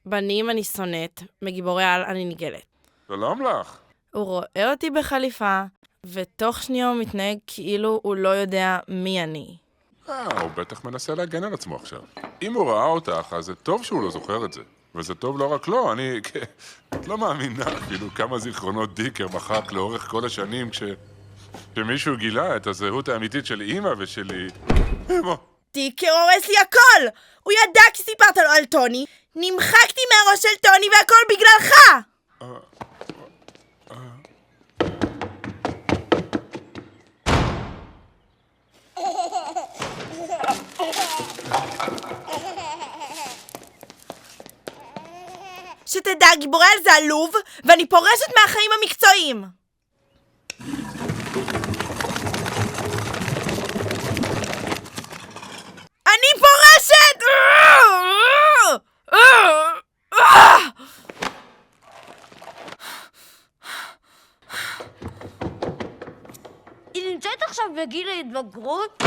בנים אני שונאת, מגיבורי על אני נגלת. שלום לך. הוא רואה אותי בחליפה, ותוך שנייה הוא מתנהג כאילו הוא לא יודע מי אני. הוא בטח מנסה להגן על עצמו עכשיו. אם הוא ראה אותך, אז זה טוב שהוא לא זוכר את זה. וזה טוב לא רק לו, את לא מאמינה אפילו כמה זיכרונות דיקר מחק לאורך כל השנים כשמישהו גילה את הזהות האמיתית של אמא ושלי. אמו. דיקר הורס לי הכל! הוא ידע כי סיפרת לו על טוני, נמחקתי מהראש של טוני והכל בגללך! שתדע, גיבורי על זה עלוב, ואני פורשת מהחיים המקצועיים. אני פורשת! היא נמצאת עכשיו בגיל ההתבגרות?